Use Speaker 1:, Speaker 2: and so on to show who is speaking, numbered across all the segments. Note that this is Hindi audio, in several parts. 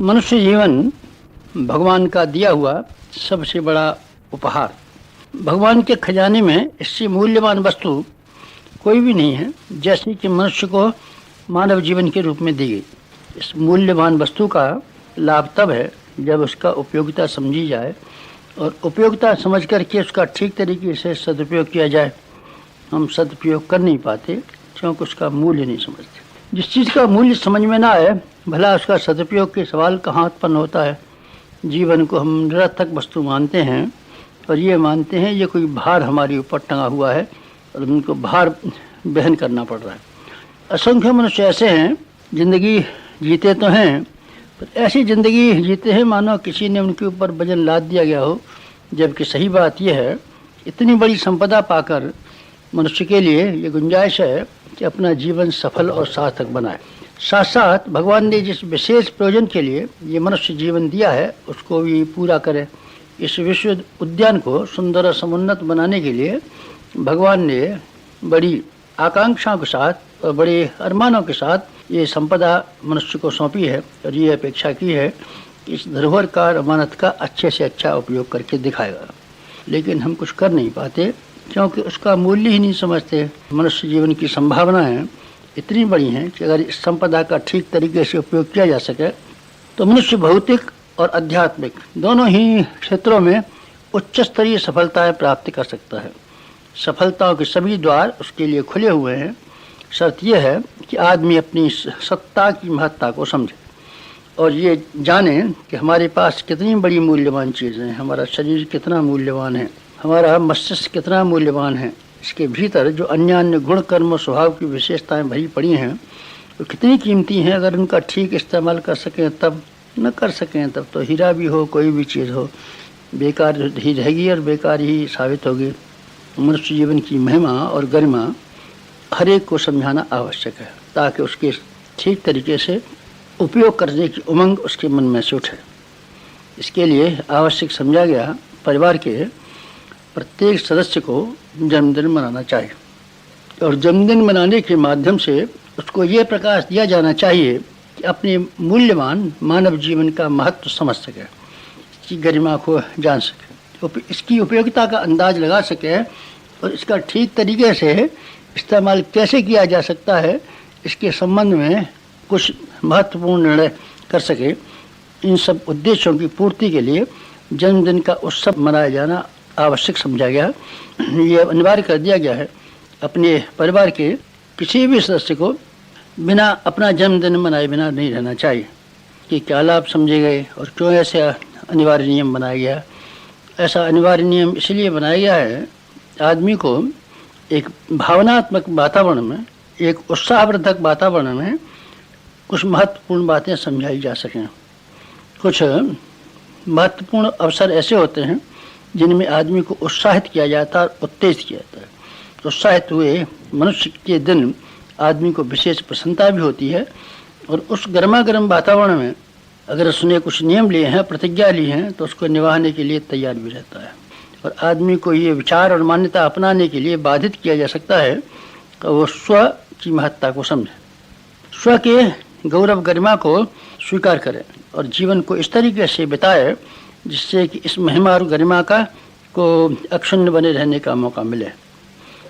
Speaker 1: मनुष्य जीवन भगवान का दिया हुआ सबसे बड़ा उपहार। भगवान के खजाने में इससे मूल्यवान वस्तु कोई भी नहीं है जैसे कि मनुष्य को मानव जीवन के रूप में दी गई। इस मूल्यवान वस्तु का लाभ तब है जब उसका उपयोगिता समझी जाए और उपयोगिता समझ करके उसका ठीक तरीके से सदुपयोग किया जाए। हम सदुपयोग कर नहीं पाते क्योंकि उसका मूल्य नहीं समझते। जिस चीज़ का मूल्य समझ में ना आए भला उसका सदुपयोग के सवाल कहाँ उत्पन्न होता है। जीवन को हम निरर्थक वस्तु मानते हैं और ये मानते हैं ये कोई भार हमारे ऊपर टंगा हुआ है और उनको भार वहन करना पड़ रहा है। असंख्य मनुष्य ऐसे हैं जिंदगी जीते तो हैं पर ऐसी ज़िंदगी जीते हैं मानो किसी ने उनके ऊपर वजन लाद दिया गया हो। जबकि सही बात यह है इतनी बड़ी संपदा पाकर मनुष्य के लिए ये गुंजाइश है कि अपना जीवन सफल और सार्थक बनाए। साथ साथ भगवान ने जिस विशेष प्रयोजन के लिए ये मनुष्य जीवन दिया है उसको भी पूरा करे। इस विश्व उद्यान को सुंदर और समुन्नत बनाने के लिए भगवान ने बड़ी आकांक्षाओं के साथ और बड़े अरमानों के साथ ये संपदा मनुष्य को सौंपी है और ये अपेक्षा की है कि इस धरोहर का अमानत का अच्छे से अच्छा उपयोग करके दिखाएगा। लेकिन हम कुछ कर नहीं पाते क्योंकि उसका मूल्य ही नहीं समझते। मनुष्य जीवन की संभावनाएं इतनी बड़ी हैं कि अगर इस संपदा का ठीक तरीके से उपयोग किया जा सके तो मनुष्य भौतिक और आध्यात्मिक दोनों ही क्षेत्रों में उच्च स्तरीय सफलताएं प्राप्त कर सकता है। सफलताओं के सभी द्वार उसके लिए खुले हुए हैं। शर्त यह है कि आदमी अपनी सत्ता की महत्ता को समझे और ये जाने कि हमारे पास कितनी बड़ी मूल्यवान चीज़ें हैं। हमारा शरीर कितना मूल्यवान है, हमारा मस्तिष्क कितना मूल्यवान है। इसके भीतर जो अन्य अन्य गुण कर्म और स्वभाव की विशेषताएं भरी पड़ी हैं वो कितनी कीमती हैं। अगर उनका ठीक इस्तेमाल कर सकें तब, न कर सकें तब तो हीरा भी हो कोई भी चीज़ हो बेकार ही रहेगी और बेकार ही साबित होगी। मनुष्य जीवन की महिमा और गरिमा हर एक को समझाना आवश्यक है ताकि उसके ठीक तरीके से उपयोग करने की उमंग उसके मन में से उठे। इसके लिए आवश्यक समझा गया परिवार के प्रत्येक सदस्य को जन्मदिन मनाना चाहिए और जन्मदिन मनाने के माध्यम से उसको ये प्रकाश दिया जाना चाहिए कि अपने मूल्यवान मानव जीवन का महत्व समझ सके, इसकी गरिमा को जान सके, इसकी उपयोगिता का अंदाज लगा सके और इसका ठीक तरीके से इस्तेमाल कैसे किया जा सकता है इसके संबंध में कुछ महत्वपूर्ण निर्णय कर सके। इन सब उद्देश्यों की पूर्ति के लिए जन्मदिन का उत्सव मनाया जाना आवश्यक समझा गया। ये अनिवार्य कर दिया गया है अपने परिवार के किसी भी सदस्य को बिना अपना जन्मदिन मनाए बिना नहीं रहना चाहिए। कि क्या लाभ समझे गए और क्यों ऐसे अनिवार्य नियम बनाया गया। ऐसा अनिवार्य नियम इसलिए बनाया गया है आदमी को एक भावनात्मक वातावरण में, एक उत्साहवर्धक वातावरण में कुछ महत्वपूर्ण बातें समझाई जा सकें। कुछ महत्वपूर्ण अवसर ऐसे होते हैं जिनमें आदमी को उत्साहित किया जाता है और उत्तेजित किया जाता है। उत्साहित हुए मनुष्य के दिन आदमी को विशेष प्रसन्नता भी होती है और उस गर्मा गर्म वातावरण में अगर उसने कुछ नियम लिए हैं, प्रतिज्ञा ली हैं तो उसको निभाने के लिए तैयार भी रहता है। और आदमी को ये विचार और मान्यता अपनाने के लिए बाधित किया जा सकता है कि वो स्व की महत्ता को समझे, स्व के गौरव गरिमा को स्वीकार करे और जीवन को इस तरीके से बिताए जिससे कि इस महिमा और गरिमा का को अक्षुण्ण बने रहने का मौका मिले।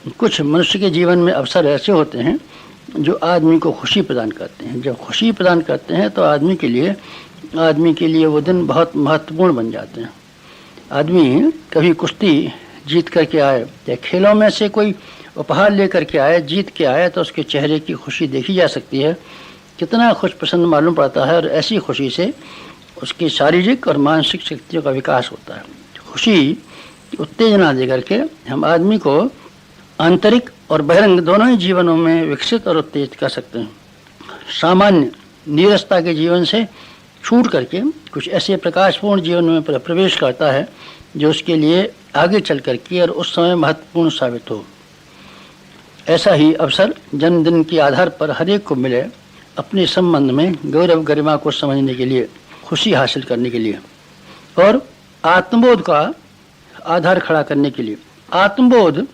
Speaker 1: कुछ मनुष्य के जीवन में अवसर ऐसे होते हैं जो आदमी को खुशी प्रदान करते हैं। जब खुशी प्रदान करते हैं तो आदमी के लिए वो दिन बहुत महत्वपूर्ण बन जाते हैं। आदमी कभी कुश्ती जीत करके आए या खेलों में से कोई उपहार लेकर के आए, जीत के आए तो उसके चेहरे की खुशी देखी जा सकती है, कितना खुश प्रसन्न मालूम पड़ता है और ऐसी खुशी से उसकी शारीरिक और मानसिक शक्तियों का विकास होता है। खुशी उत्तेजना दे करके हम आदमी को आंतरिक और बहिरंग दोनों ही जीवनों में विकसित और उत्तेजित कर सकते हैं। सामान्य नीरसता के जीवन से छूट करके कुछ ऐसे प्रकाशपूर्ण जीवन में प्रवेश करता है जो उसके लिए आगे चल करके और उस समय महत्वपूर्ण साबित हो। ऐसा ही अवसर जन्मदिन के आधार पर हर एक को मिले अपने संबंध में गौरव गरिमा को समझने के लिए, खुशी हासिल करने के लिए और आत्मबोध का आधार खड़ा करने के लिए। आत्मबोध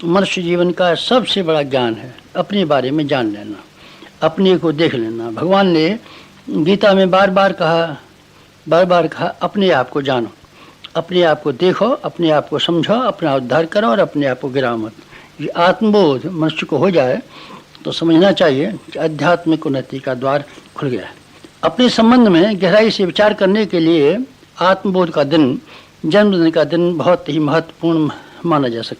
Speaker 1: मनुष्य जीवन का सबसे बड़ा ज्ञान है। अपने बारे में जान लेना, अपने को देख लेना। भगवान ने गीता में बार बार कहा अपने आप को जानो, अपने आप को देखो, अपने आप को समझो, अपना उद्धार करो और अपने आप को गिराओ मत। ये आत्मबोध मनुष्य को हो जाए तो समझना चाहिए कि आध्यात्मिक उन्नति का द्वार खुल गया है। अपने संबंध में गहराई से विचार करने के लिए आत्मबोध का दिन, जन्मदिन का दिन बहुत ही महत्वपूर्ण माना जा सकता है।